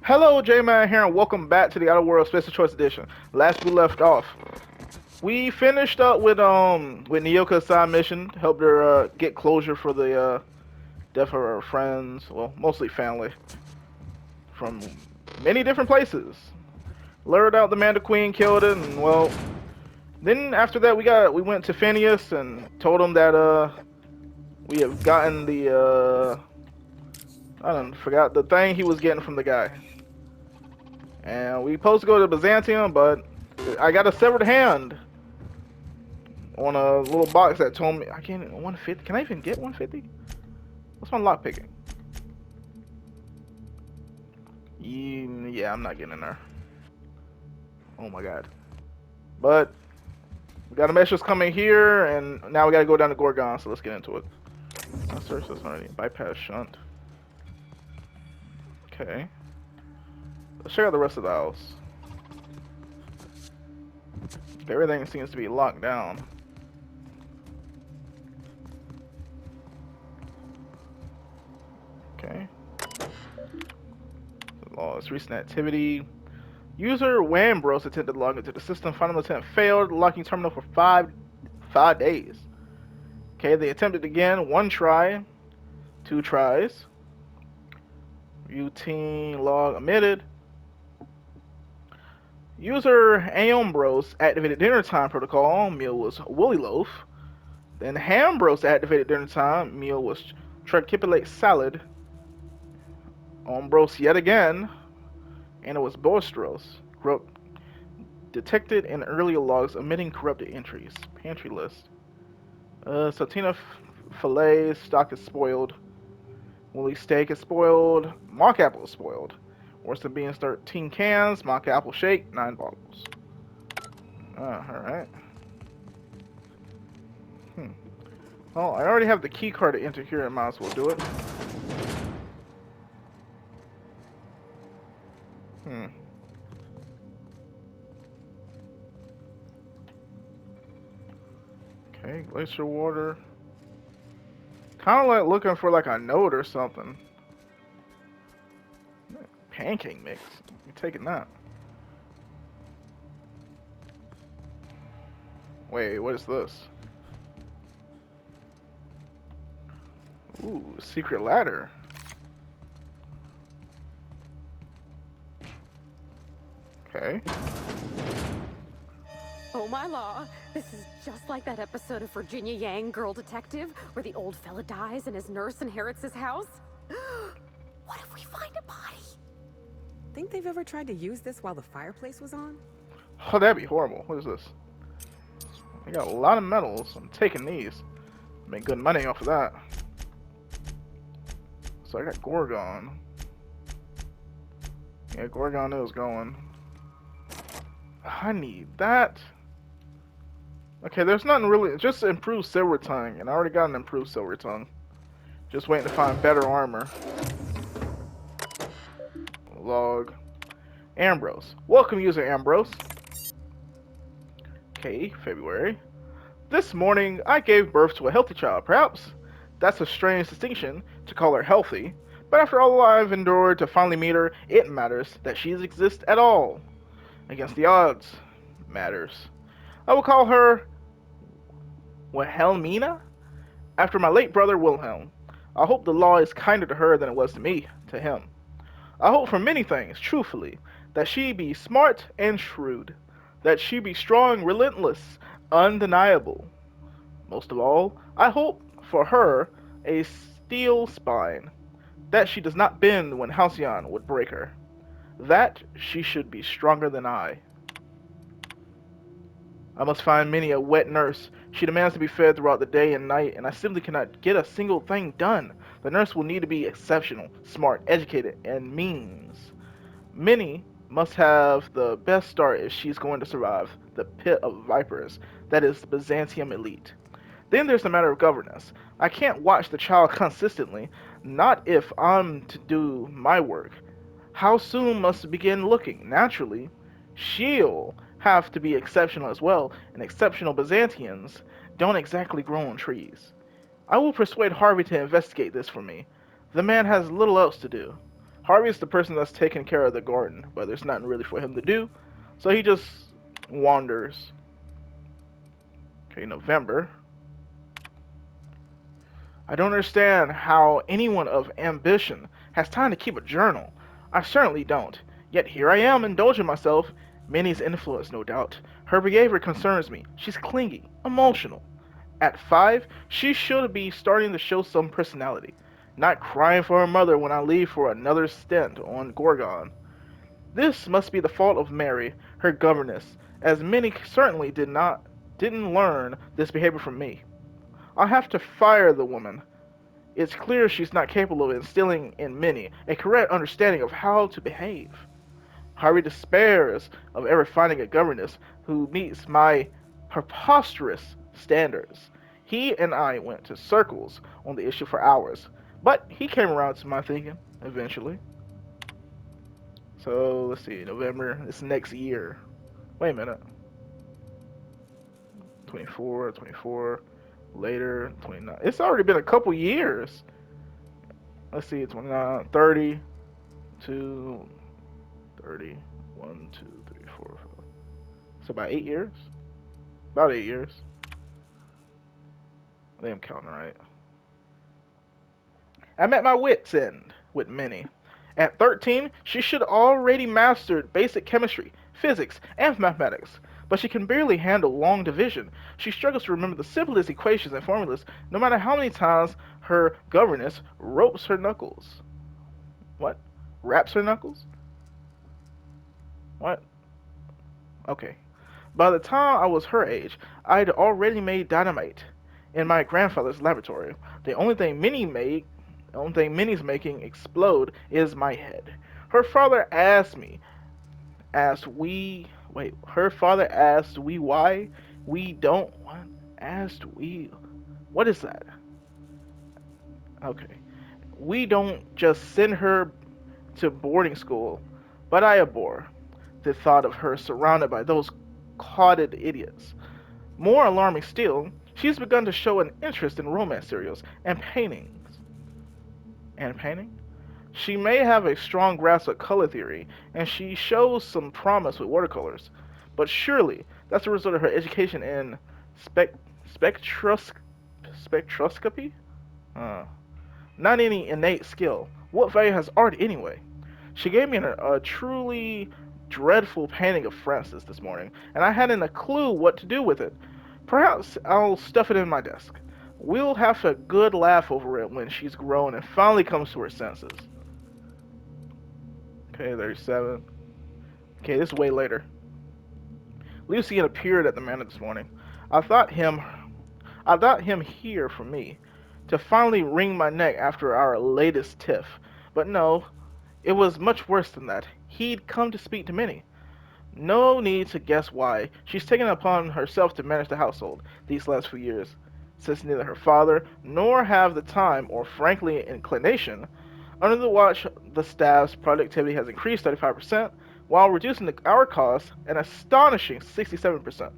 Hello, Jman here, and welcome back to the Outer World Special Choice Edition. Last we left off, we finished up with Nyoka's side mission, helped her get closure for the death of her friends, well, mostly family, from many different places. Lured out the Manda Queen, killed it, and well, then after that we went to Phineas and told him that we have gotten the I don't forgot the thing he was getting from the guy. And we supposed to go to Byzantium, but I got a severed hand on a little box that told me I can't 150. Can I even get 150? What's my lock picking? Yeah, I'm not getting in there. Oh my god. But we got a message coming here, and now we gotta go down to Gorgon. So let's get into it. I'll search this already. Bypass shunt. Okay. Let's check out the rest of the house. Everything seems to be locked down. Okay. Lost recent activity. User Wambros attempted to log into the system. Final attempt failed. Locking terminal for five days. Okay, they attempted again. One try. Two tries. Routine log omitted. User Aombros activated dinner time protocol. Meal was woolly loaf. Then Hambros activated dinner time. Meal was trichipilate salad. Ombros yet again. And it was boistros. Detected in earlier logs omitting corrupted entries. Pantry list. Satina fillet stock is spoiled. Woolly steak is spoiled. Mock apple is spoiled. Worsted beans 13 cans. Mock apple shake 9 bottles. Alright. Well, I already have the key card to enter here. I might as well do it. Okay, glacier water. Kind of like looking for like a note or something. Pancake mix. You taking that? Wait, what is this? Ooh, secret ladder. Okay. Oh my law, this is just like that episode of Virginia Yang, Girl Detective, where the old fella dies and his nurse inherits his house. What if we find a body? Think they've ever tried to use this while the fireplace was on? Oh, that'd be horrible. What is this? I got a lot of metals. I'm taking these. Make good money off of that. So I got Gorgon. Yeah, Gorgon is going. I need that. Okay, there's nothing really. Just improved silver tongue, and I already got an improved silver tongue. Just waiting to find better armor. Log. Ambrose. Welcome, user Ambrose. Okay, February. This morning, I gave birth to a healthy child. Perhaps that's a strange distinction to call her healthy, but after all I've endured to finally meet her, it matters that she exists at all. Against the odds, matters. I will call her Wilhelmina, after my late brother Wilhelm. I hope the law is kinder to her than it was to me, to him. I hope for many things, truthfully, that she be smart and shrewd, that she be strong, relentless, undeniable. Most of all, I hope for her a steel spine, that she does not bend when Halcyon would break her, that she should be stronger than I. I must find many a wet nurse. She demands to be fed throughout the day and night, and I simply cannot get a single thing done. The nurse will need to be exceptional, smart, educated, and means. Many must have the best start if she's going to survive the pit of vipers, that is the Byzantium elite. Then there's the matter of governance. I can't watch the child consistently, not if I'm to do my work. How soon must begin looking? Naturally, she'll have to be exceptional as well, and exceptional Byzantians don't exactly grow on trees. I will persuade Harvey to investigate this for me. The man has little else to do. Harvey's the person that's taking care of the garden, but there's nothing really for him to do, so he just wanders. Okay, November. I don't understand how anyone of ambition has time to keep a journal. I certainly don't. Yet here I am, indulging myself. Minnie's influence, no doubt. Her behavior concerns me. She's clingy, emotional. At 5, she should be starting to show some personality. Not crying for her mother when I leave for another stint on Gorgon. This must be the fault of Mary, her governess, as Minnie certainly didn't learn this behavior from me. I'll have to fire the woman. It's clear she's not capable of instilling in Minnie a correct understanding of how to behave. Harvey despairs of ever finding a governess who meets my preposterous standards. He and I went to circles on the issue for hours, but he came around to my thinking eventually. So let's see, November, it's next year. Wait a minute. 24, 24, later, 29. It's already been a couple years. Let's see, 29, 30 to 30. 1, 2, 3, 4, 5. So about 8 years? About 8 years. I think I'm counting right. I'm at my wit's end with Minnie. At 13, she should already mastered basic chemistry, physics, and mathematics, but she can barely handle long division. She struggles to remember the simplest equations and formulas, no matter how many times her governess ropes her knuckles. What? Wraps her knuckles? What? Okay. By the time I was her age, I'd already made dynamite in my grandfather's laboratory. The only thing Minnie's making explode is my head. Her father asked me, asked we, wait, her father asked we why we don't, what? Asked we, what is that? Okay. We don't just send her to boarding school, but I abhor the thought of her surrounded by those clodded idiots. More alarming still, she's begun to show an interest in romance serials and paintings. And painting? She may have a strong grasp of color theory, and she shows some promise with watercolors. But surely that's a result of her education in spec spectros- spectroscopy? Uh, Not any innate skill. What value has art anyway? She gave me a truly dreadful painting of Francis this morning, and I hadn't a clue what to do with it. Perhaps I'll stuff it in my desk. We'll have a good laugh over it when she's grown and finally comes to her senses. Okay, 37. Okay, this is way later. Lucian appeared at the manor this morning. I thought him here for me, to finally wring my neck after our latest tiff. But no, it was much worse than that. He'd come to speak to Minnie. No need to guess why. She's taken it upon herself to manage the household these last few years, since neither her father nor have the time or frankly inclination. Under the watch, the staff's productivity has increased 35%, while reducing our costs an astonishing 67%.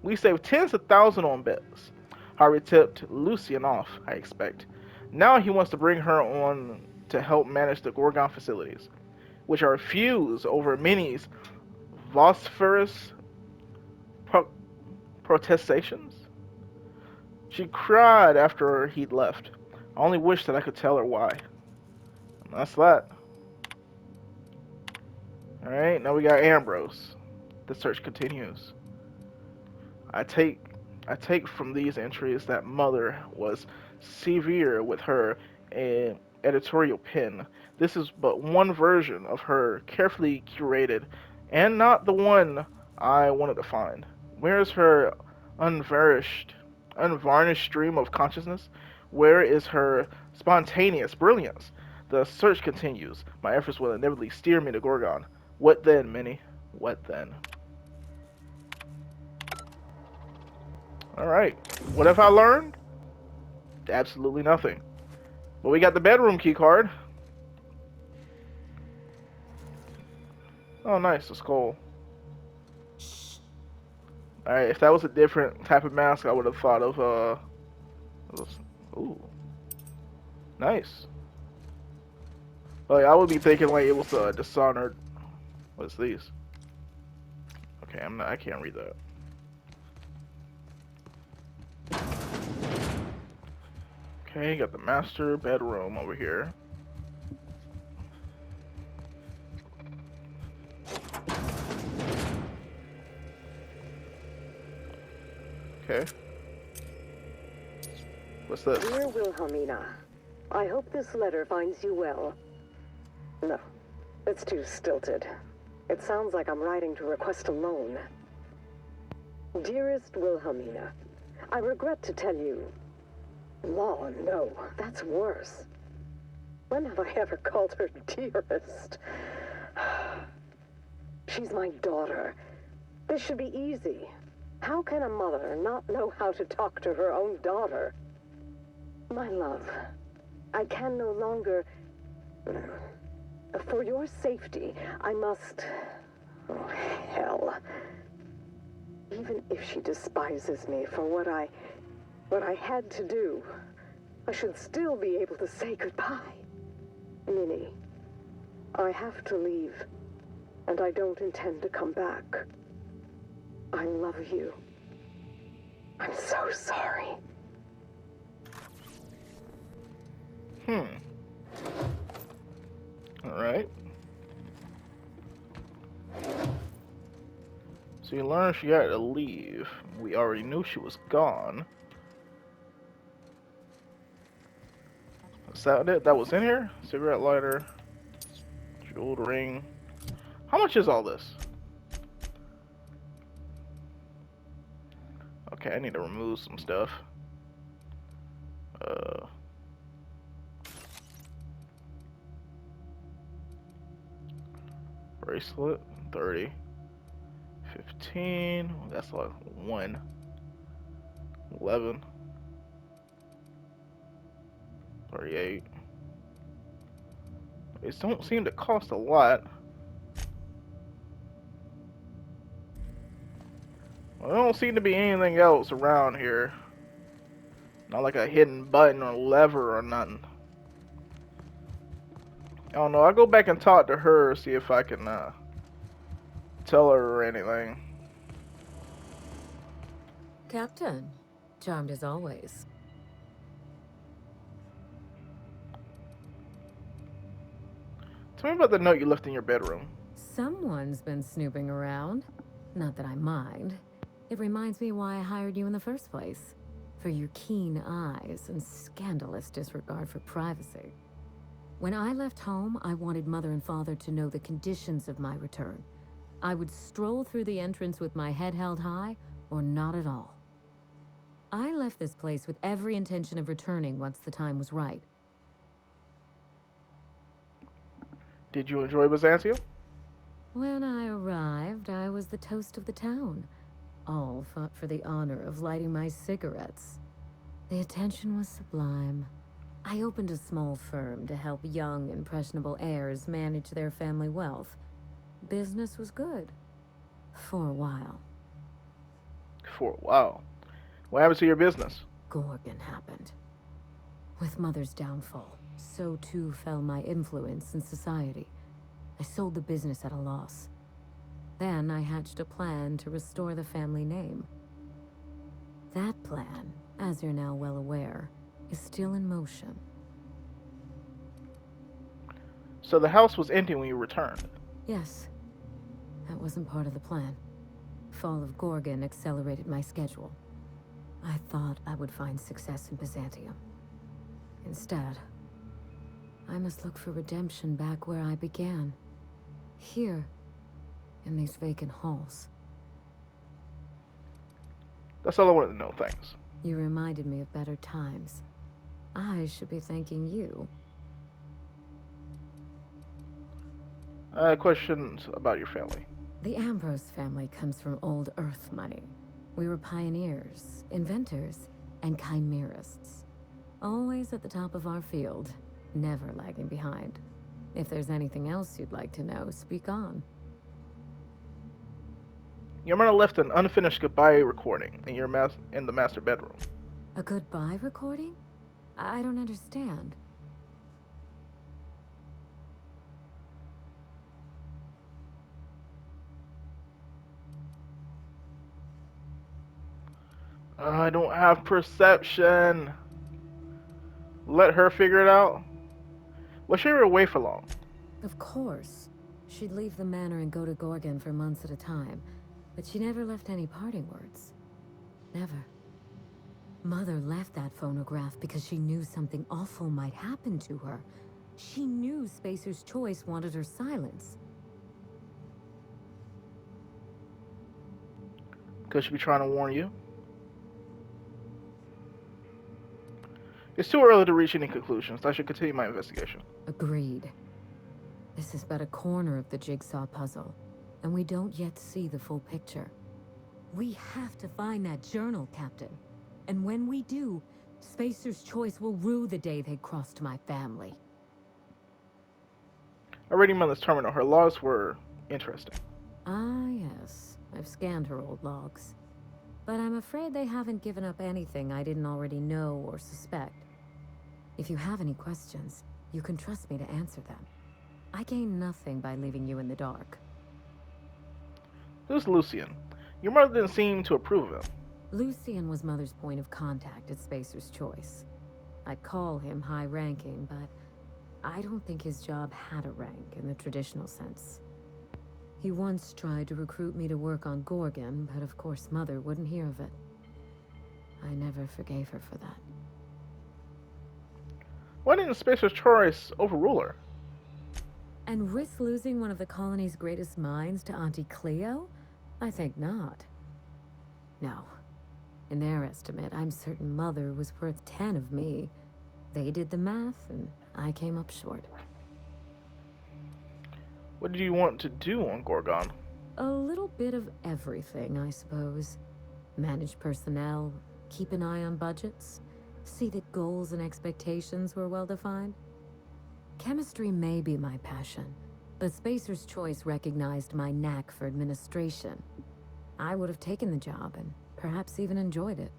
We saved tens of thousands on beds. Harvey tipped Lucian off, I expect. Now he wants to bring her on to help manage the Gorgon facilities, which are fused over Minnie's vociferous pro- protestations. She cried after he'd left. I only wish that I could tell her why. And that's that. Alright, now we got Ambrose. The search continues. I take from these entries that Mother was severe with her editorial pen. This is but one version of her carefully curated, and not the one I wanted to find. Where is her unvarnished, unvarnished stream of consciousness? Where is her spontaneous brilliance? The search continues. My efforts will inevitably steer me to Gorgon. What then, Minnie? What then? Alright. What have I learned? Absolutely nothing. But we got the bedroom key card. Oh, nice. A skull. Alright, if that was a different type of mask, I would have thought of, ooh. Nice. Like I would be thinking like it was Dishonored. What's these? Okay, I'm not. I can't read that. Okay, got the master bedroom over here. Okay. What's this? Dear Wilhelmina, I hope this letter finds you well. No, it's too stilted. It sounds like I'm writing to request a loan. Dearest Wilhelmina, I regret to tell you... Law, no, that's worse. When have I ever called her dearest? She's my daughter. This should be easy. How can a mother not know how to talk to her own daughter? My love, I can no longer... For your safety, I must... Oh, hell. Even if she despises me for what I had to do, I should still be able to say goodbye. Minnie, I have to leave, and I don't intend to come back. I love you. I'm so sorry. Alright. So you learned she had to leave. We already knew she was gone. Is that it? That was in here? Cigarette lighter. Jeweled ring. How much is all this? Okay, I need to remove some stuff. Bracelet, 30. 15. That's like 1. 11. 38. These don't seem to cost a lot. Well, there don't seem to be anything else around here. Not like a hidden button or lever or nothing. I don't know. I'll go back and talk to her, see if I can tell her or anything. Captain, charmed as always. Tell me about the note you left in your bedroom. Someone's been snooping around. Not that I mind. It reminds me why I hired you in the first place. For your keen eyes and scandalous disregard for privacy. When I left home, I wanted Mother and Father to know the conditions of my return. I would stroll through the entrance with my head held high, or not at all. I left this place with every intention of returning once the time was right. Did you enjoy Byzantium? When I arrived, I was the toast of the town. All fought for the honor of lighting my cigarettes. The attention was sublime. I opened a small firm to help young, impressionable heirs manage their family wealth. Business was good. For a while. For a while. What happened to your business? Gorgon happened. With Mother's downfall, so too fell my influence in society. I sold the business at a loss. Then I hatched a plan to restore the family name. That plan, as you're now well aware, is still in motion. So the house was empty when you returned? Yes. That wasn't part of the plan. Fall of Gorgon accelerated my schedule. I thought I would find success in Byzantium. Instead, I must look for redemption back where I began. Here, in these vacant halls. That's all I wanted to know, thanks. You reminded me of better times. I should be thanking you. Questions about your family. The Ambrose family comes from old Earth money. We were pioneers, inventors, and chimerists. Always at the top of our field, never lagging behind. If there's anything else you'd like to know, speak on. Your mother left an unfinished goodbye recording in in the master bedroom. A goodbye recording? I don't understand. I don't have perception. Let her figure it out. Was she ever away for long? Of course. She'd leave the manor and go to Gorgon for months at a time, but she never left any parting words. Never. Mother left that phonograph because she knew something awful might happen to her. She knew Spacer's Choice wanted her silence. Could she be trying to warn you? It's too early to reach any conclusions. I should continue my investigation. Agreed. This is but a corner of the jigsaw puzzle, and we don't yet see the full picture. We have to find that journal, Captain. And when we do, Spacer's Choice will rue the day they crossed my family. I read Mother's terminal. Her logs were interesting. Ah, yes. I've scanned her old logs. But I'm afraid they haven't given up anything I didn't already know or suspect. If you have any questions, you can trust me to answer them. I gain nothing by leaving you in the dark. Who's Lucian? Your mother didn't seem to approve of him. Lucian was Mother's point of contact at Spacer's Choice. I'd call him high-ranking, but I don't think his job had a rank in the traditional sense. He once tried to recruit me to work on Gorgon, but of course Mother wouldn't hear of it. I never forgave her for that. Why didn't Spacer's Choice overrule her? And risk losing one of the colony's greatest minds to Auntie Cleo? I think not. No. In their estimate, I'm certain Mother was worth 10 of me. They did the math, and I came up short. What did you want to do on Gorgon? A little bit of everything, I suppose. Manage personnel, keep an eye on budgets, see that goals and expectations were well defined. Chemistry may be my passion, but Spacer's Choice recognized my knack for administration. I would have taken the job and perhaps even enjoyed it.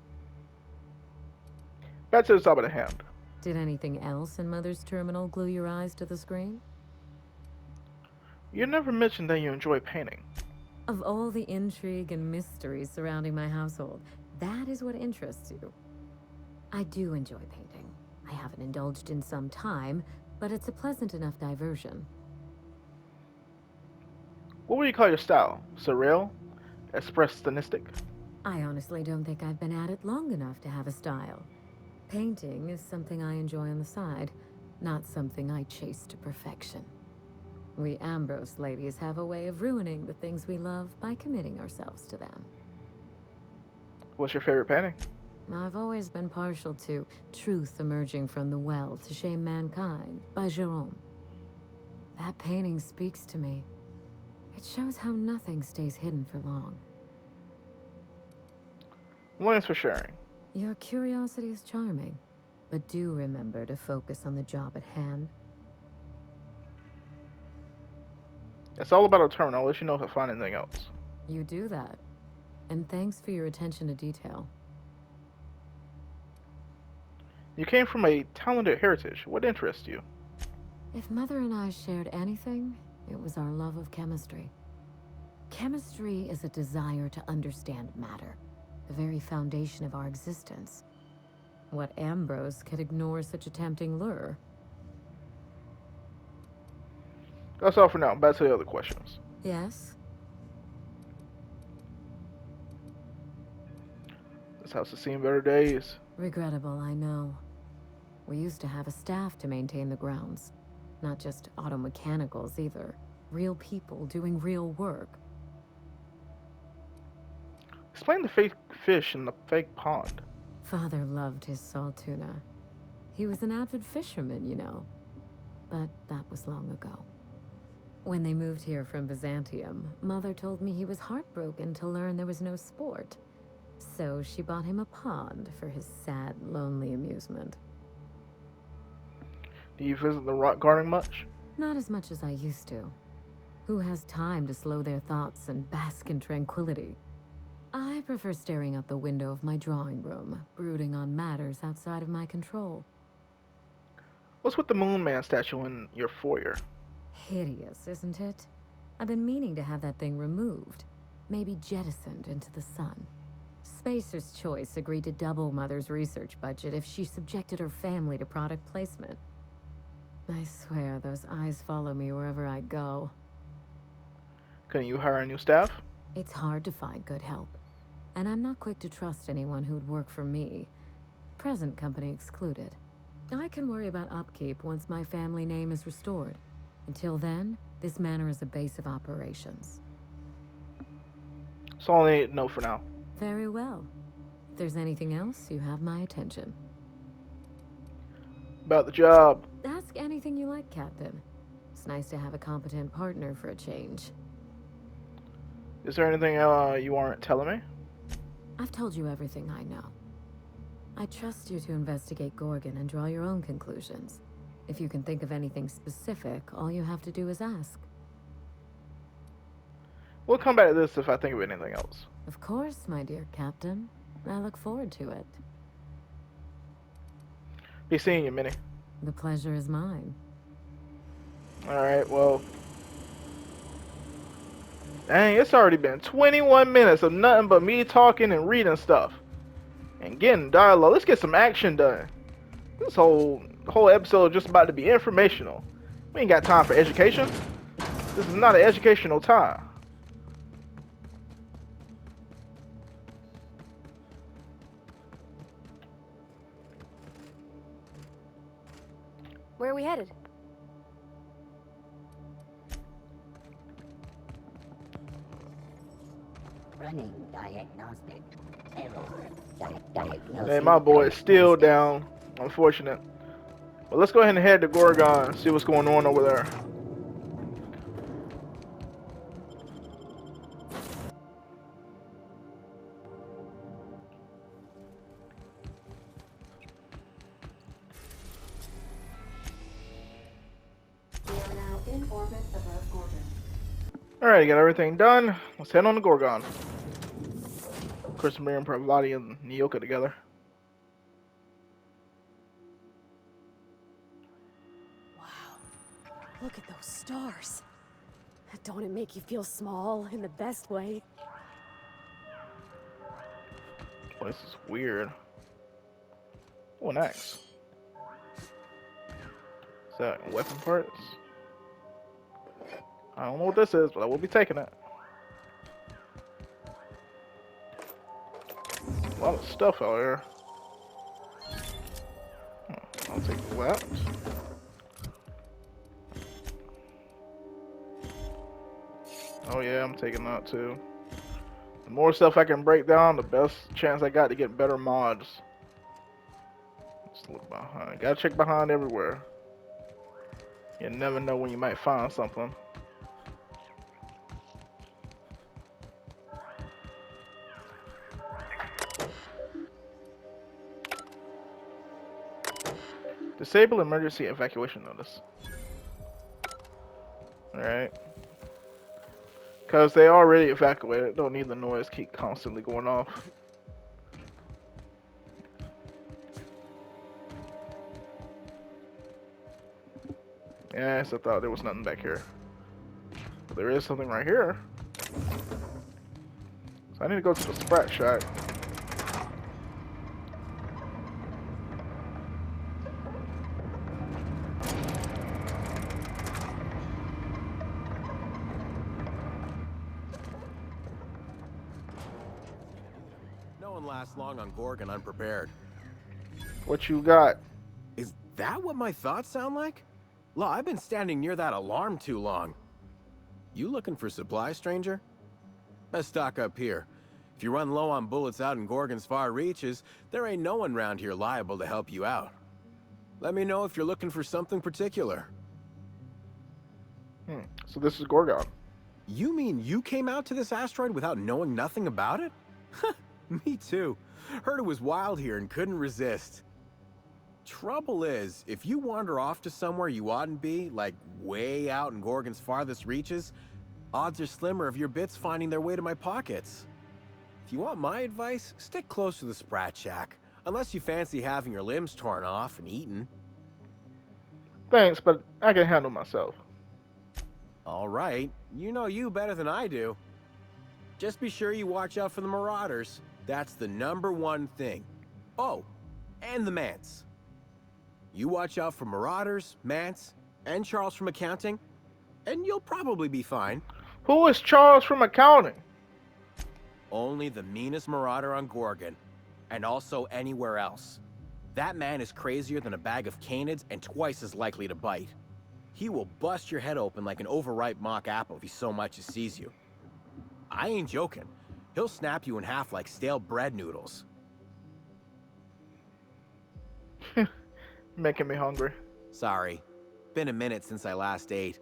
Back to the top of the hand. Did anything else in Mother's terminal glue your eyes to the screen? You never mentioned that you enjoy painting. Of all the intrigue and mystery surrounding my household, that is what interests you. I do enjoy painting. I haven't indulged in some time, but it's a pleasant enough diversion. What would you call your style? Surreal? Expressionistic? I honestly don't think I've been at it long enough to have a style. Painting is something I enjoy on the side, not something I chase to perfection. We Ambrose ladies have a way of ruining the things we love by committing ourselves to them. What's your favorite painting? I've always been partial to Truth Emerging from the Well to Shame Mankind by Jérôme. That painting speaks to me. It shows how nothing stays hidden for long. Thanks for sharing. Your curiosity is charming, but do remember to focus on the job at hand. It's all about a terminal. I'll let you know if I find anything else. You do that. And thanks for your attention to detail. You came from a talented heritage. What interests you? If Mother and I shared anything, it was our love of chemistry. Chemistry is a desire to understand matter, the very foundation of our existence. What Ambrose could ignore such a tempting lure? That's all for now. Back to the other questions. Yes? This house has seen better days. Regrettable, I know. We used to have a staff to maintain the grounds. Not just auto mechanicals either. Real people doing real work. Explain the fake fish in the fake pond. Father loved his salt tuna. He was an avid fisherman, you know. But that was long ago. When they moved here from Byzantium, Mother told me he was heartbroken to learn there was no sport. So she bought him a pond for his sad, lonely amusement. Do you visit the rock garden much? Not as much as I used to. Who has time to slow their thoughts and bask in tranquility? I prefer staring out the window of my drawing room, brooding on matters outside of my control. What's with the Moon Man statue in your foyer? Hideous, isn't it? I've been meaning to have that thing removed. Maybe jettisoned into the sun. Spacer's Choice agreed to double Mother's research budget if she subjected her family to product placement. I swear, those eyes follow me wherever I go. Couldn't you hire a new staff? It's hard to find good help, and I'm not quick to trust anyone who'd work for me, present company excluded. I can worry about upkeep once my family name is restored. Until then, this manor is a base of operations. That's all I need to know for now. Very well. If there's anything else, you have my attention. About the job. Ask anything you like, Captain. It's nice to have a competent partner for a change. Is there anything you aren't telling me? I've told you everything I know. I trust you to investigate Gorgon and draw your own conclusions. If you can think of anything specific, all you have to do is ask. We'll come back to this if I think of anything else. Of course, my dear Captain. I look forward to it. Be seeing you, Minnie. The pleasure is mine. Alright, well. Dang, it's already been 21 minutes of nothing but me talking and reading stuff. And getting dialogue. Let's get some action done. This whole episode is just about to be informational. We ain't got time for education. This is not an educational time. Where are we headed? Running diagnostic error. Diagnosis. Hey, my boy is still down. Unfortunate. But let's go ahead and head to Gorgon and see what's going on over there. We are now in orbit above Gorgon. Alright, got everything done. Let's head on to Gorgon. Chris, Miriam, Pravati, and Nyoka together. Wow. Look at those stars. Don't it make you feel small in the best way? Oh, this is weird. Oh, an axe. Is that weapon parts? I don't know what this is, but I will be taking it. A lot of stuff out here. I'll take that. Oh yeah, I'm taking that too. The more stuff I can break down, the best chance I got to get better mods. Let's look behind. Gotta check behind everywhere. You never know when you might find something. Disable emergency evacuation notice. Alright. Because they already evacuated. Don't need the noise keep constantly going off. Yes, I thought there was nothing back here. But there is something right here. So I need to go to the Sprat Shack. No one lasts long on Gorgon unprepared. What you got? Is that what my thoughts sound like? Law, I've been standing near that alarm too long. You looking for supplies, stranger? Let's stock up here. If you run low on bullets out in Gorgon's far reaches, there ain't no one around here liable to help you out. Let me know if you're looking for something particular. So this is Gorgon. You mean you came out to this asteroid without knowing nothing about it? Me too. Heard it was wild here and couldn't resist. Trouble is, if you wander off to somewhere you oughtn't be, like way out in Gorgon's farthest reaches, odds are slimmer of your bits finding their way to my pockets. If you want my advice, stick close to the Sprat Shack, unless you fancy having your limbs torn off and eaten. Thanks, but I can handle myself. All right, you know you better than I do. Just be sure you watch out for the marauders. That's the #1 thing. Oh, and the Mance. You watch out for Marauders, Mance, and Charles from accounting, and you'll probably be fine. Who is Charles from accounting? Only the meanest Marauder on Gorgon, and also anywhere else. That man is crazier than a bag of canids and twice as likely to bite. He will bust your head open like an overripe mock apple if he so much as sees you. I ain't joking. He'll snap you in half like stale bread noodles. Making me hungry. Sorry. Been a minute since I last ate.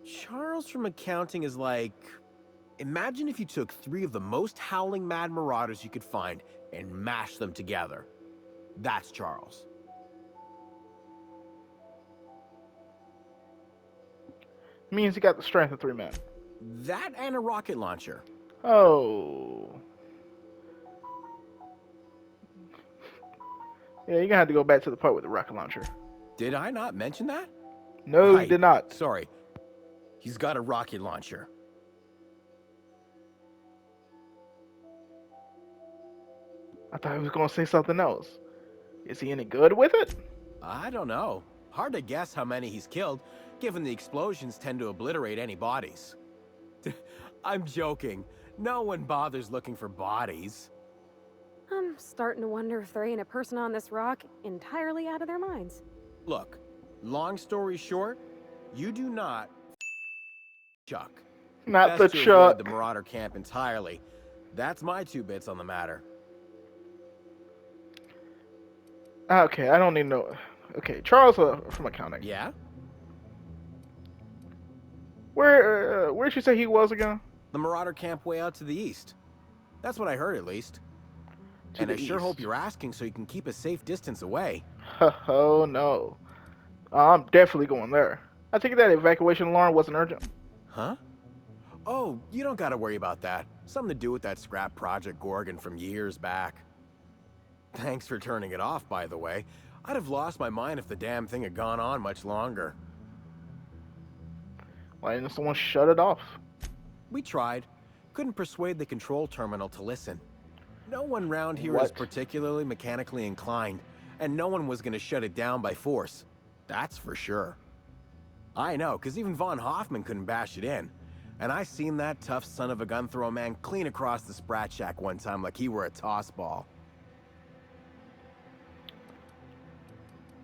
Charles from accounting is like... Imagine if you took 3 of the most howling mad marauders you could find and mashed them together. That's Charles. Means he got the strength of 3 men. That and a rocket launcher. Oh. Yeah, you're gonna have to go back to the part with the rocket launcher. Did I not mention that? No, you Right. did not. Sorry. He's got a rocket launcher. I thought he was gonna say something else. Is he any good with it? I don't know. Hard to guess how many he's killed, given the explosions tend to obliterate any bodies. I'm joking. No one bothers looking for bodies. I'm starting to wonder if there ain't a person on this rock entirely out of their minds. Look, long story short, you do not Chuck. Not Best the to avoid Chuck. the Marauder camp entirely. That's my 2 bits on the matter. Okay, I don't need no. Okay, Charles from accounting. Yeah? Where'd you say he was again? The Marauder camp way out to the east. That's what I heard, at least. To And the I sure east. hope you're asking so you can keep a safe distance away. Oh no. I'm definitely going there. I think that evacuation alarm wasn't urgent. Huh? Oh, you don't gotta worry about that. Something to do with that scrap Project Gorgon from years back. Thanks for turning it off, by the way. I'd have lost my mind if the damn thing had gone on much longer. Why didn't someone shut it off? We tried. Couldn't persuade the control terminal to listen. No one round here is What? particularly mechanically inclined, and no one was gonna shut it down by force. That's for sure. I know, because even Von Hoffman couldn't bash it in. And I seen that tough son of a gun throw a man clean across the Sprat Shack one time like he were a toss ball.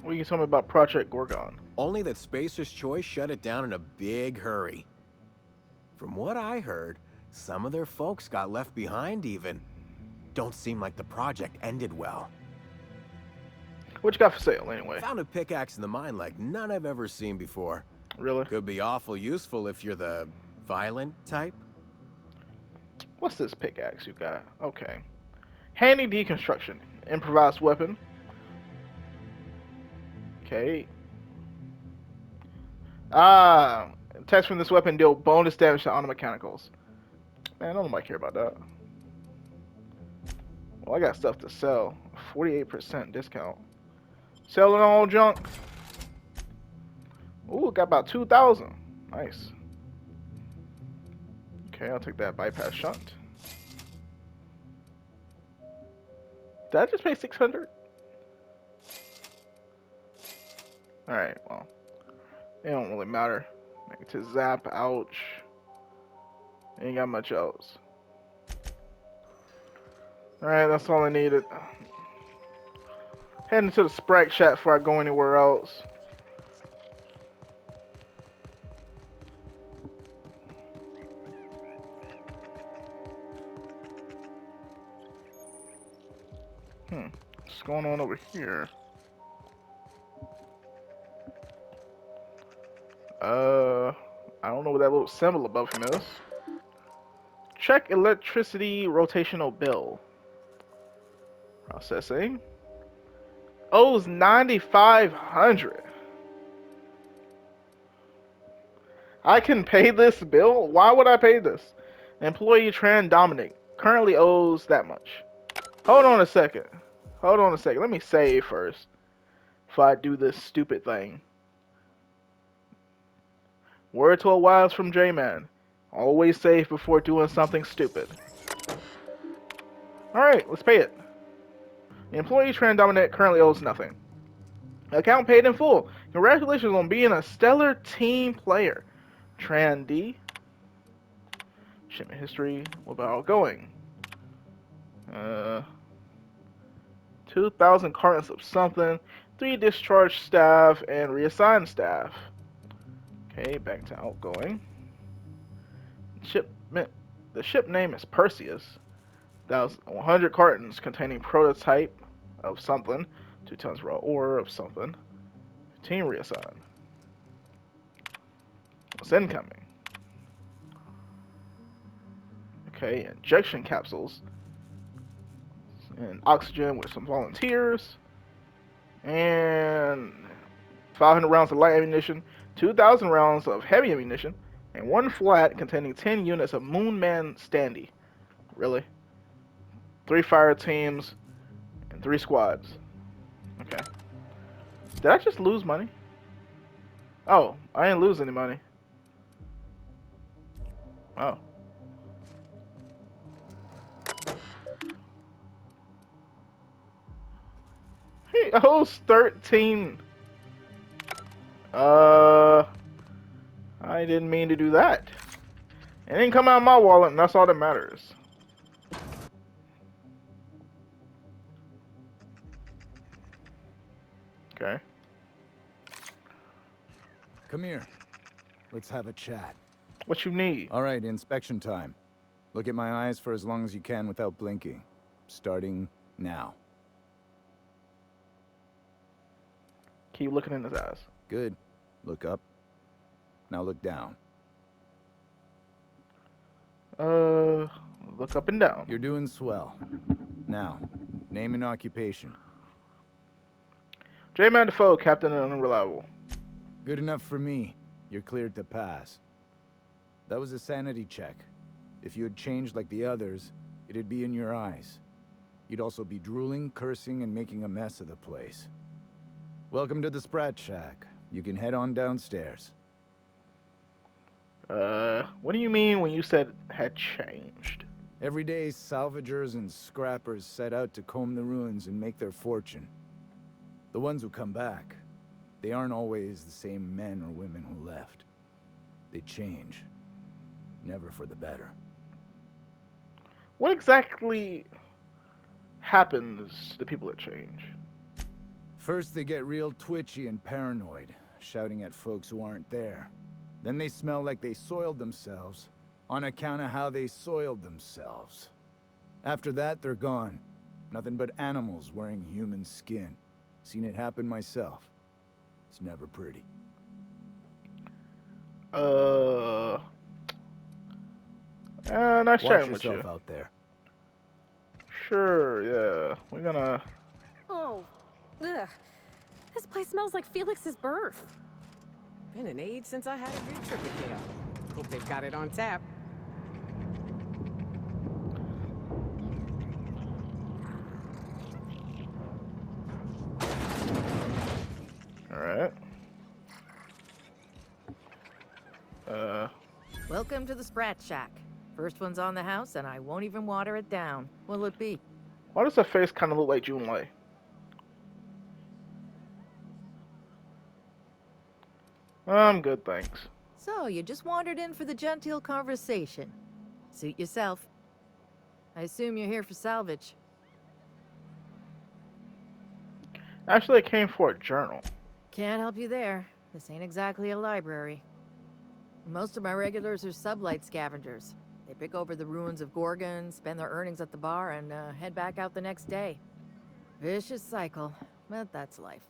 What are you telling me about Project Gorgon? Only that Spacer's Choice shut it down in a big hurry. From what I heard, some of their folks got left behind even. Don't seem like the project ended well. What you got for sale anyway? Found a pickaxe in the mine like none I've ever seen before. Really? Could be awful useful if you're the violent type. What's this pickaxe you got? Okay. Handy deconstruction. Improvised weapon. Okay. Attacks from this weapon deal bonus damage to automechanicals. Man, I don't nobody care about that. Well, I got stuff to sell. 48% discount. Selling all junk. Ooh, got about 2,000. Nice. Okay, I'll take that bypass shunt. Did I just pay 600? Alright, well. It don't really matter. Make it to zap, ouch. Ain't got much else. Alright, that's all I needed. Heading to the Sprite chat before I go anywhere else. What's going on over here? I don't know what that little symbol above him is. Check electricity rotational bill. Processing. Owes 9,500. I can pay this bill? Why would I pay this? Employee Tran Dominic currently owes that much. Hold on a second. Hold on a second. Let me save first. Before I do this stupid thing. Word to a wise from Jman. Always save before doing something stupid. Alright, let's pay it. The employee Tran Dominant currently owes nothing. Account paid in full. Congratulations on being a stellar team player. Tran D. Shipment history. What about outgoing? 2,000 cartons of something. 3 discharged staff and reassigned staff. Okay, back to outgoing. Shipment. The ship name is Perseus. 100 cartons containing prototype of something. 2 tons raw ore of something. 15 reassigned. What's incoming? Okay, injection capsules. And oxygen with some volunteers. And 500 rounds of light ammunition. 2,000 rounds of heavy ammunition. And 1 flat containing 10 units of Moonman Standy. Really? 3 fire teams and 3 squads. Okay. Did I just lose money? Oh, I didn't lose any money. Oh. He owes 13. I didn't mean to do that. It didn't come out of my wallet, and that's all that matters. Okay. Come here. Let's have a chat. What you need? All right, inspection time. Look at my eyes for as long as you can without blinking. Starting now. Keep looking in his eyes. Good. Look up. Now look down. Look up and down. You're doing swell. Now, name and occupation. Jman Defoe, Captain and Unreliable. Good enough for me. You're cleared to pass. That was a sanity check. If you had changed like the others, it'd be in your eyes. You'd also be drooling, cursing, and making a mess of the place. Welcome to the Sprat Shack. You can head on downstairs. What do you mean when you said had changed? Every day, salvagers and scrappers set out to comb the ruins and make their fortune. The ones who come back, they aren't always the same men or women who left. They change. Never for the better. What exactly happens to people that change? First, they get real twitchy and paranoid, shouting at folks who aren't there. Then they smell like they soiled themselves, on account of how they soiled themselves. After that, they're gone. Nothing but animals wearing human skin. Seen it happen myself. It's never pretty. Nice Watch chatting with you. yourself out there. Sure, yeah. We're gonna... Oh, ugh. This place smells like Felix's birth. Been an age since I had a good trip with Dale. Hope they've got it on tap. Alright. Welcome to the Sprat Shack. First one's on the house, and I won't even water it down. What'll it be? Why does her face kind of look like Jun Lei? I'm good, thanks. So, you just wandered in for the genteel conversation. Suit yourself. I assume you're here for salvage. Actually, I came for a journal. Can't help you there. This ain't exactly a library. Most of my regulars are sublight scavengers. They pick over the ruins of Gorgon, spend their earnings at the bar, and head back out the next day. Vicious cycle, but that's life.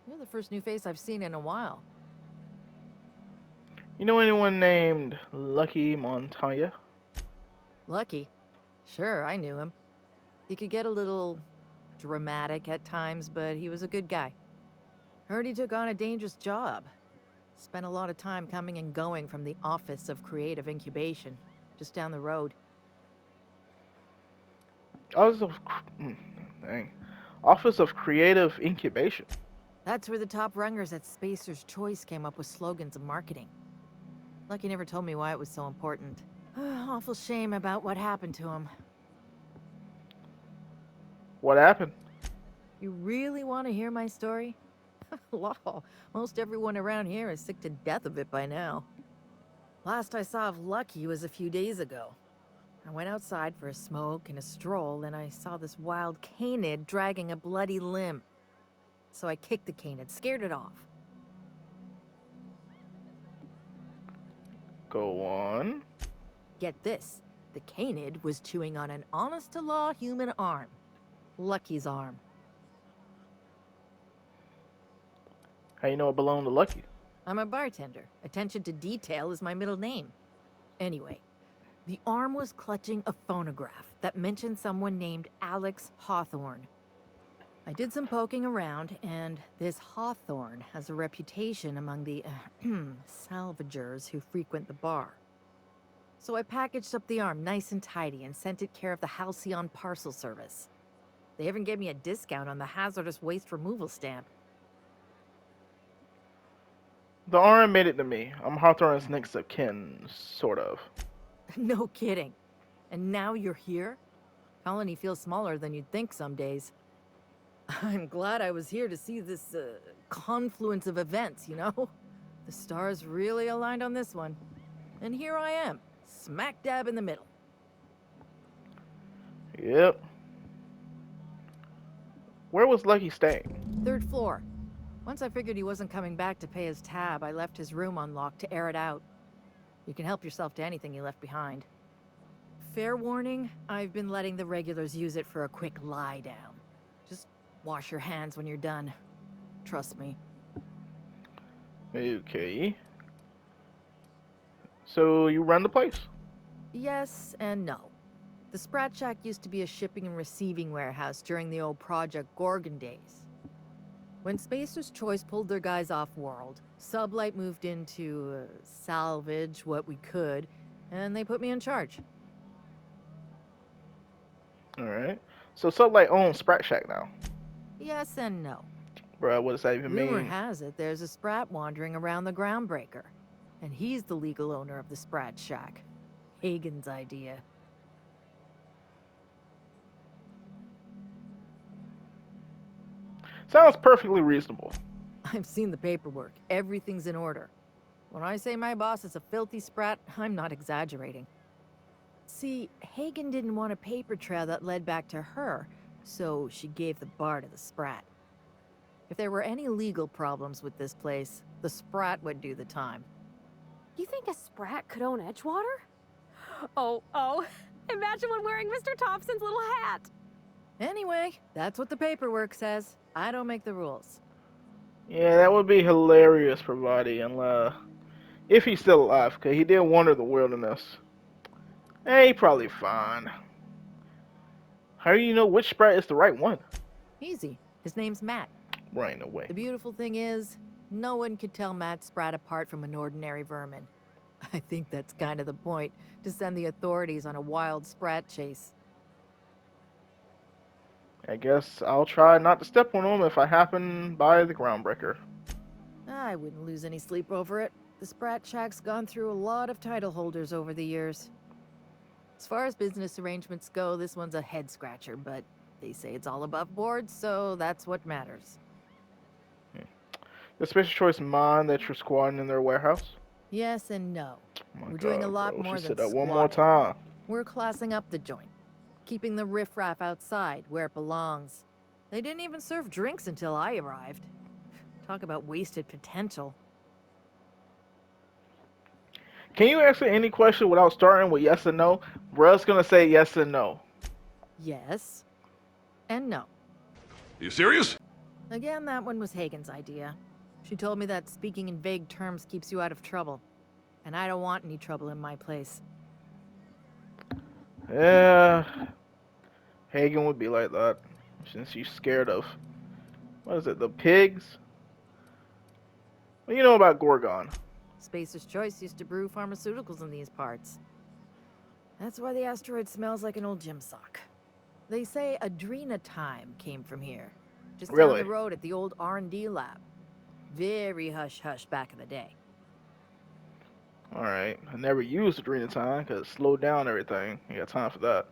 You're the first new face I've seen in a while. You know anyone named Lucky Montoya? Lucky? Sure, I knew him. He could get a little dramatic at times, but he was a good guy. Heard he took on a dangerous job. Spent a lot of time coming and going from the Office of Creative Incubation, just down the road. Office of Creative Incubation. That's where the top rungers at Spacer's Choice came up with slogans and marketing. Lucky never told me why it was so important. Awful shame about what happened to him. What happened? You really want to hear my story? Law, most everyone around here is sick to death of it by now. Last I saw of Lucky was a few days ago. I went outside for a smoke and a stroll, and I saw this wild canid dragging a bloody limb. So I kicked the canid, scared it off. Go on. Get this, the canid was chewing on an honest-to-law human arm. Lucky's arm. How you know it belonged to Lucky? I'm a bartender. Attention to detail is my middle name. Anyway, the arm was clutching a phonograph that mentioned someone named Alex Hawthorne. I did some poking around, and this Hawthorne has a reputation among the salvagers who frequent the bar. So I packaged up the arm nice and tidy and sent it care of the Halcyon Parcel Service. They even gave me a discount on the hazardous waste removal stamp. The arm made it to me. I'm Hawthorne's next of kin, sort of. No kidding. And now you're here? Colony feels smaller than you'd think some days. I'm glad I was here to see this confluence of events, you know? The stars really aligned on this one. And here I am, smack dab in the middle. Yep. Where was Lucky staying? 3rd floor. Once I figured he wasn't coming back to pay his tab, I left his room unlocked to air it out. You can help yourself to anything you left behind. Fair warning, I've been letting the regulars use it for a quick lie down. Just wash your hands when you're done. Trust me. Okay. So you run the place? Yes and no. The Sprat Shack used to be a shipping and receiving warehouse during the old Project Gorgon days. When Spacer's Choice pulled their guys off-world, Sublight moved in to salvage what we could, and they put me in charge. Alright. So Sublight owns Sprat Shack now. Yes and no. Bruh, what does that even Rumor mean? has it there's a Sprat wandering around the Groundbreaker, and he's the legal owner of the Sprat Shack. Hagen's idea. Sounds perfectly reasonable. I've seen the paperwork. Everything's in order. When I say my boss is a filthy sprat, I'm not exaggerating. See, Hagen didn't want a paper trail that led back to her, so she gave the bar to the sprat. If there were any legal problems with this place, the sprat would do the time. You think a sprat could own Edgewater? Oh, imagine one wearing Mr. Thompson's little hat. Anyway, that's what the paperwork says. I don't make the rules. Yeah, that would be hilarious, provided, if he's still alive, because he did wander the wilderness. Hey, he probably fine. How do you know which Sprat is the right one? Easy. His name's Matt. Right away. The beautiful thing is, no one could tell Matt Sprat apart from an ordinary vermin. I think that's kind of the point, to send the authorities on a wild sprat chase. I guess I'll try not to step on him if I happen by the Groundbreaker. I wouldn't lose any sleep over it. The Sprat Shack's gone through a lot of title holders over the years. As far as business arrangements go, this one's a head-scratcher, but they say it's all above board, so that's what matters. The Special Choice mine that you're squatting in their warehouse? Yes and no. Oh my We're doing a God, lot bro. more She than said that one squatting. more time. We're classing up the joint. Keeping the riffraff outside, where it belongs. They didn't even serve drinks until I arrived. Talk about wasted potential. Can you answer any question without starting with yes and no? Bruh's gonna say yes and no. Yes. And no. You serious? Again, that one was Hagen's idea. She told me that speaking in vague terms keeps you out of trouble. And I don't want any trouble in my place. Yeah. Hagen would be like that. Since she's scared of, what is it, the pigs? What do you know about Gorgon? Spacer's Choice used to brew pharmaceuticals in these parts. That's why the asteroid smells like an old gym sock. They say Adrenatime came from here. Just Really? down the road at the old R&D lab. Very hush-hush back in the day. Alright. I never used Adrenatine because it slowed down everything. You got time for that.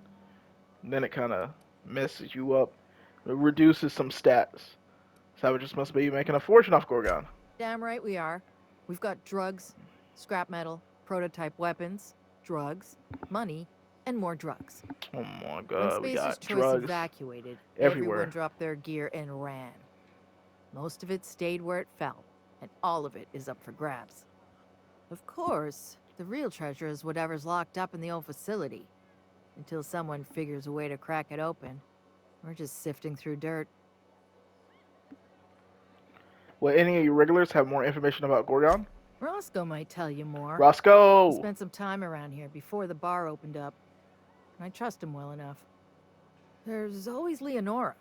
And then it kind of messes you up. It reduces some stats. Savages must be making a fortune off Gorgon. Damn right we are. We've got drugs, scrap metal, prototype weapons, drugs, money, and more drugs. Oh my When god, we Spacer's got Choice drugs evacuated, everywhere. everyone dropped their gear and ran. Most of it stayed where it fell, and all of it is up for grabs. Of course, the real treasure is whatever's locked up in the old facility. Until someone figures a way to crack it open, we're just sifting through dirt. Will any of you regulars have more information about Gorgon? Roscoe might tell you more. He Roscoe! spent some time around here before the bar opened up. And I trust him well enough. There's always Leonora,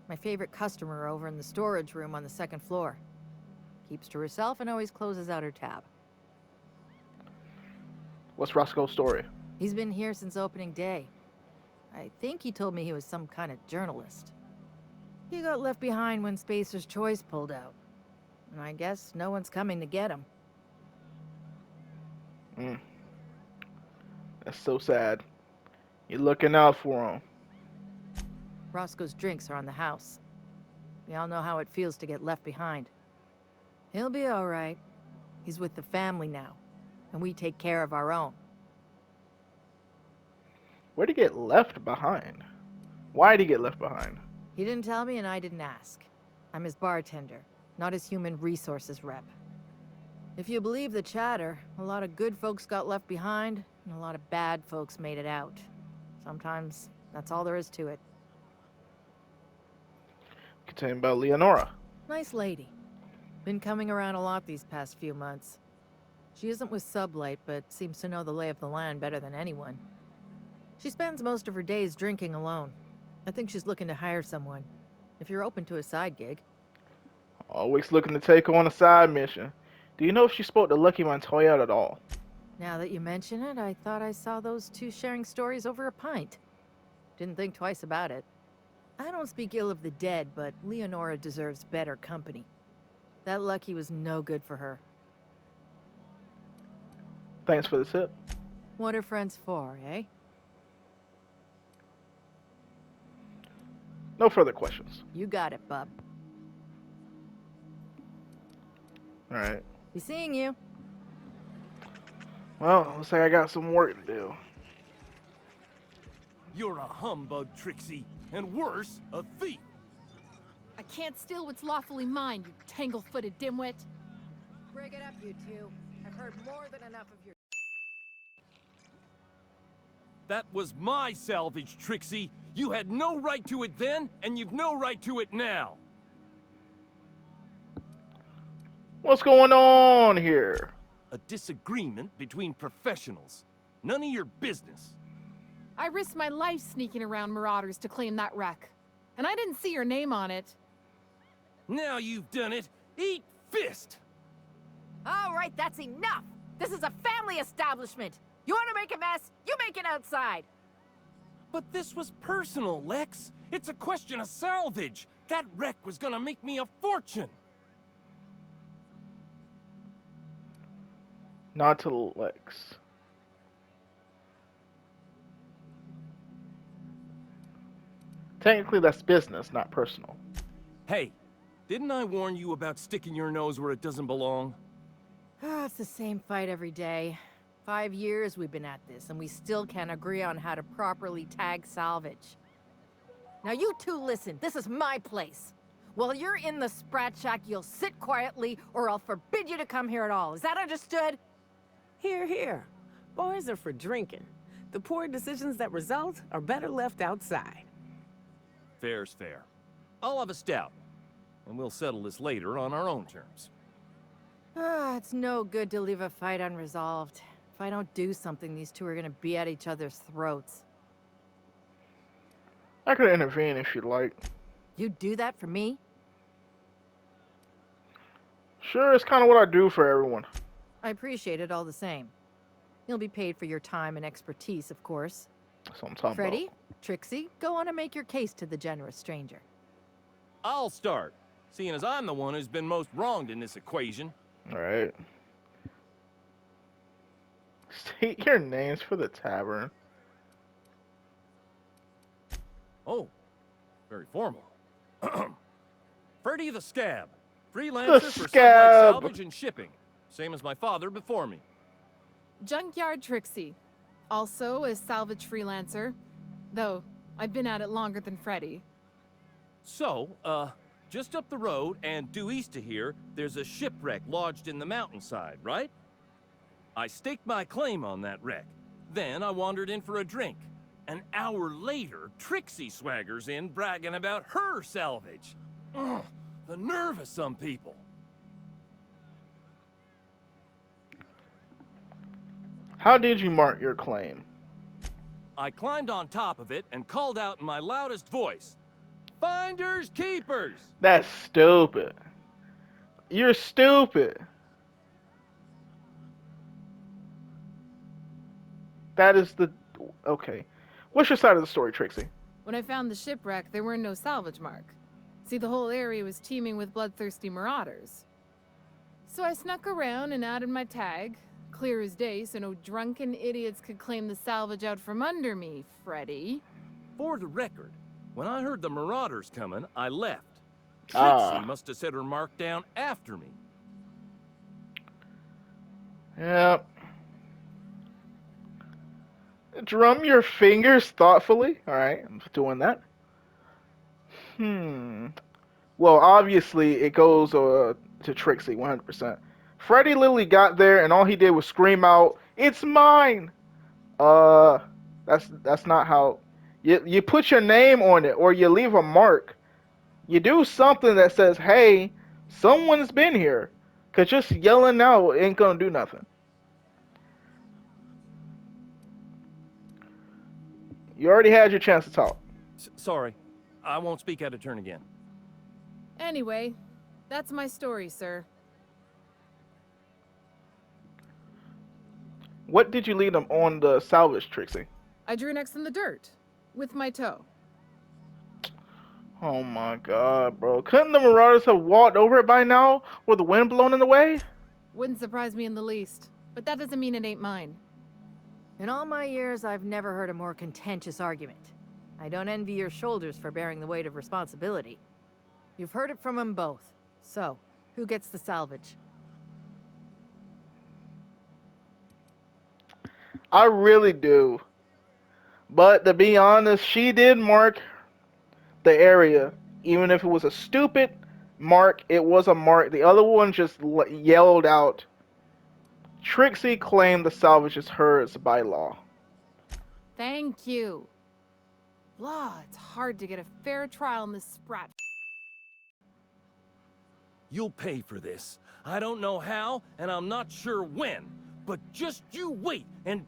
my favorite customer over in the storage room on the second floor. Keeps to herself and always closes out her tab. What's Roscoe's story? He's been here since opening day. I think he told me he was some kind of journalist. He got left behind when Spacer's Choice pulled out. And I guess no one's coming to get him. That's so sad. You're looking out for him. Roscoe's drinks are on the house. We all know how it feels to get left behind. He'll be all right. He's with the family now, and we take care of our own. Where'd he get left behind? Why'd he get left behind? He didn't tell me, and I didn't ask. I'm his bartender, not his human resources rep. If you believe the chatter, a lot of good folks got left behind, and a lot of bad folks made it out. Sometimes that's all there is to it. Contained about Leonora. Nice lady. Been coming around a lot these past few months. She isn't with Sublight, but seems to know the lay of the land better than anyone. She spends most of her days drinking alone. I think she's looking to hire someone. If you're open to a side gig. Always looking to take on a side mission. Do you know if she spoke to Lucky Montoya at all? Now that you mention it, I thought I saw those two sharing stories over a pint. Didn't think twice about it. I don't speak ill of the dead, but Leonora deserves better company. That Lucky was no good for her. Thanks for the tip. What are friends for, eh? No further questions. You got it, bub. Alright. Be seeing you. Well, looks like I got some work to do. You're a humbug, Trixie, and worse, a thief. I can't steal what's lawfully mine, you tangle-footed dimwit. Break it up, you two. I've heard more than enough of your... That was my salvage, Trixie. You had no right to it then, and you've no right to it now. What's going on here? A disagreement between professionals. None of your business. I risked my life sneaking around Marauders to claim that wreck. And I didn't see your name on it. Now you've done it. Eat fist! All right, that's enough! This is a family establishment! You want to make a mess? You make it outside! But this was personal, Lex. It's a question of salvage. That wreck was gonna make me a fortune. Not to Lex. Technically, that's business, not personal. Hey, didn't I warn you about sticking your nose where it doesn't belong? It's the same fight every day. 5 years we've been at this, and we still can't agree on how to properly tag salvage. Now you two listen, this is my place. While you're in the Sprat Shack, you'll sit quietly, or I'll forbid you to come here at all. Is that understood? Here, here. Boys are for drinking. The poor decisions that result are better left outside. Fair's fair. I'll have a stout, and we'll settle this later on our own terms. It's no good to leave a fight unresolved. If I don't do something, these two are gonna be at each other's throats. I could intervene if you'd like. You'd do that for me? Sure, it's kind of what I do for everyone. I appreciate it all the same. You'll be paid for your time and expertise, of course. That's what I'm talking Freddy, Trixie, go on and make your case to the generous stranger. I'll start, seeing as I'm the one who's been most wronged in this equation. Alright. State your names for the tavern. Oh, very formal. Freddy the Scab. Freelancer The for sublight Scab. salvage and shipping. Same as my father before me. Junkyard Trixie. Also a salvage freelancer. Though, I've been at it longer than Freddy. So, just up the road and due east of here, there's a shipwreck lodged in the mountainside, right? I staked my claim on that wreck. Then I wandered in for a drink. An hour later, Trixie swaggers in bragging about her salvage. Ugh, the nerve of some people. How did you mark your claim? I climbed on top of it and called out in my loudest voice, "Finders keepers!" That's stupid. You're stupid. That is the... Okay. What's your side of the story, Trixie? When I found the shipwreck, there were no salvage mark. See, the whole area was teeming with bloodthirsty marauders. So I snuck around and added my tag, clear as day so no drunken idiots could claim the salvage out from under me, Freddy. For the record, when I heard the marauders coming, I left. Trixie must have set her mark down after me. Yep. Drum your fingers thoughtfully. Alright, I'm doing that. Well, obviously, it goes to Trixie, 100%. Freddy literally got there, and all he did was scream out, "It's mine!" That's not how... You put your name on it, or you leave a mark. You do something that says, hey, someone's been here. Because just yelling out ain't gonna do nothing. You already had your chance to talk. Sorry, I won't speak out of turn again. Anyway, that's my story, sir. What did you lead them on the salvage, Trixie? I drew an X in the dirt, with my toe. Oh my god, bro. Couldn't the marauders have walked over it by now, with the wind blowing in the way? Wouldn't surprise me in the least, but that doesn't mean it ain't mine. In all my years, I've never heard a more contentious argument. I don't envy your shoulders for bearing the weight of responsibility. You've heard it from them both. So, who gets the salvage? I really do. But to be honest, she did mark the area. Even if it was a stupid mark, it was a mark. The other one just yelled out. Trixie claimed the salvage is hers by law. Thank you. Law, it's hard to get a fair trial in this sprat. You'll pay for this. I don't know how, and I'm not sure when. But just you wait, and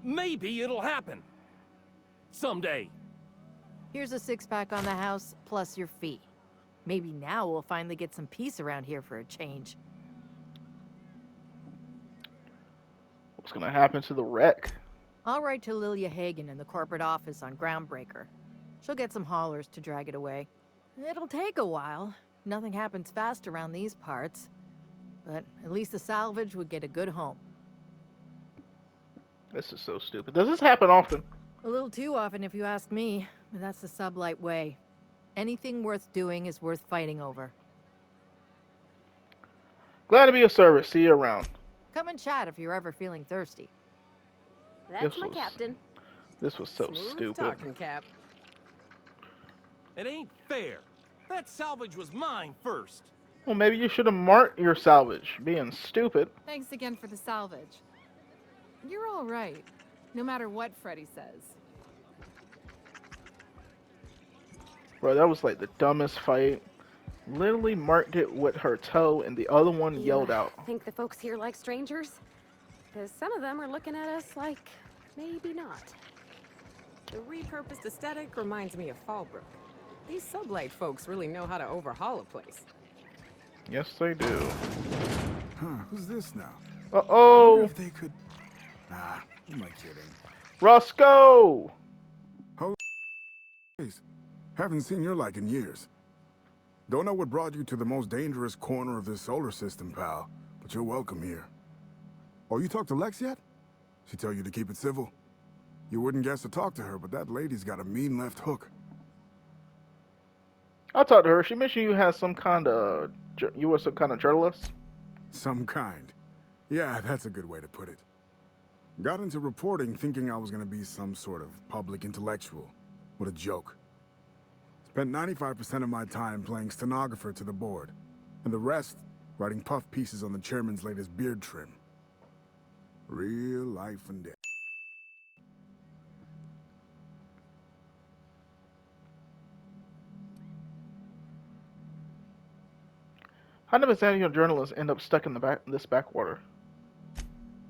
maybe it'll happen. Someday. Here's a 6-pack on the house, plus your fee. Maybe now we'll finally get some peace around here for a change. What's gonna happen to the wreck? I'll write to Lilia Hagen in the corporate office on Groundbreaker. She'll get some haulers to drag it away. It'll take a while. Nothing happens fast around these parts. But at least the salvage would get a good home. This is so stupid. Does this happen often? A little too often if you ask me, but that's the sublight way. Anything worth doing is worth fighting over. Glad to be of service. See you around. Come and chat if you're ever feeling thirsty. That's my captain. This was so Smooth stupid. talking, Cap. It ain't fair. That salvage was mine first. Well, maybe you should have marked your salvage. Being stupid. Thanks again for the salvage. You're all right, no matter what Freddy says. Bro, that was like the dumbest fight. Literally marked it with her toe, and the other one yelled out. Think the folks here like strangers? Because some of them are looking at us like, maybe not. The repurposed aesthetic reminds me of Fallbrook. These sublight folks really know how to overhaul a place. Yes, they do. Huh, who's this now? Uh-oh! Wonder if they could... Nah, who am I kidding? Roscoe! Oh, haven't seen your like in years. Don't know what brought you to the most dangerous corner of this solar system, pal, but you're welcome here. Oh, you talked to Lex yet? She tell you to keep it civil? You wouldn't guess to talk to her, but that lady's got a mean left hook. I'll talk to her. She mentioned you had some kind of you were some kind of journalist. Some kind. Yeah, that's a good way to put it. Got into reporting thinking I was gonna be some sort of public intellectual. What a joke. Spent 95% of my time playing stenographer to the board, and the rest writing puff pieces on the chairman's latest beard trim. Real life and death. How did this annual journalist end up stuck in this backwater?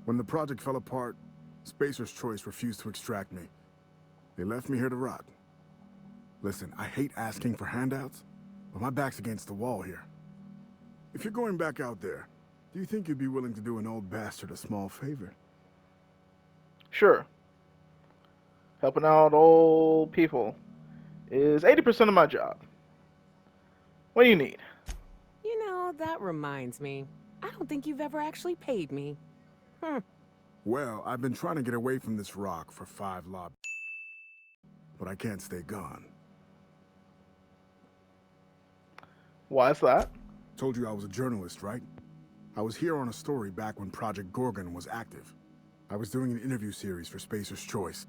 When the project fell apart, Spacer's Choice refused to extract me. They left me here to rot. Listen, I hate asking for handouts, but my back's against the wall here. If you're going back out there, do you think you'd be willing to do an old bastard a small favor? Sure. Helping out old people is 80% of my job. What do you need? You know, that reminds me. I don't think you've ever actually paid me. Well, I've been trying to get away from this rock for 5 lob, but I can't stay gone. Why is that? Told you I was a journalist, right? I was here on a story back when Project Gorgon was active. I was doing an interview series for Spacer's Choice.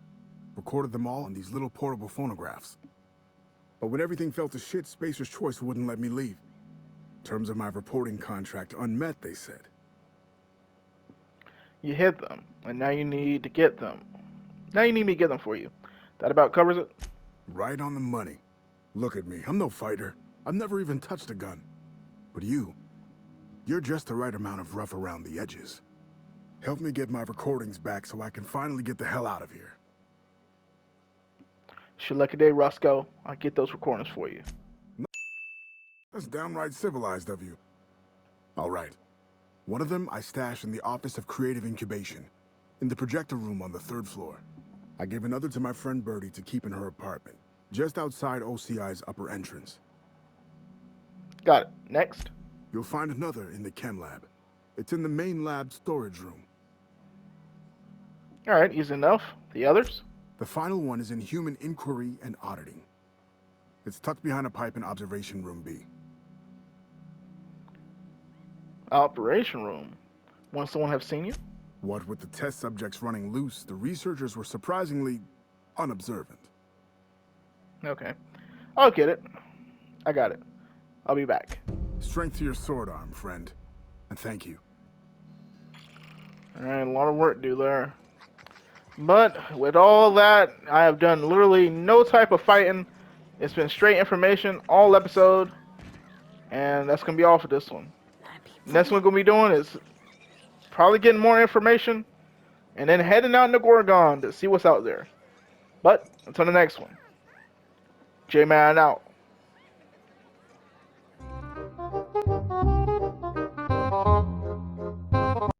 Recorded them all on these little portable phonographs. But when everything fell to shit, Spacer's Choice wouldn't let me leave. Terms of my reporting contract unmet, they said. You hid them, and now you need to get them. Now you need me to get them for you. That about covers it? Right on the money. Look at me, I'm no fighter. I've never even touched a gun. But you're just the right amount of rough around the edges. Help me get my recordings back so I can finally get the hell out of here. Should lucky day, Roscoe. I'll get those recordings for you. That's downright civilized of you. All right. One of them I stashed in the Office of Creative Incubation, in the projector room on the 3rd floor. I gave another to my friend Birdie to keep in her apartment, just outside OCI's upper entrance. Got it. Next. You'll find another in the chem lab. It's in the main lab storage room. All right, easy enough. The others? The final one is in human inquiry and auditing. It's tucked behind a pipe in observation room B. Operation room. Want someone have seen you? What with the test subjects running loose, the researchers were surprisingly unobservant. Okay. I'll get it. I got it. I'll be back. Strength to your sword arm, friend. And thank you. Alright, a lot of work to do there. But with all that, I have done literally no type of fighting. It's been straight information all episode. And that's going to be all for this one. Next one we're going to be doing is probably getting more information. And then heading out into Gorgon to see what's out there. But until the next one. Jman out.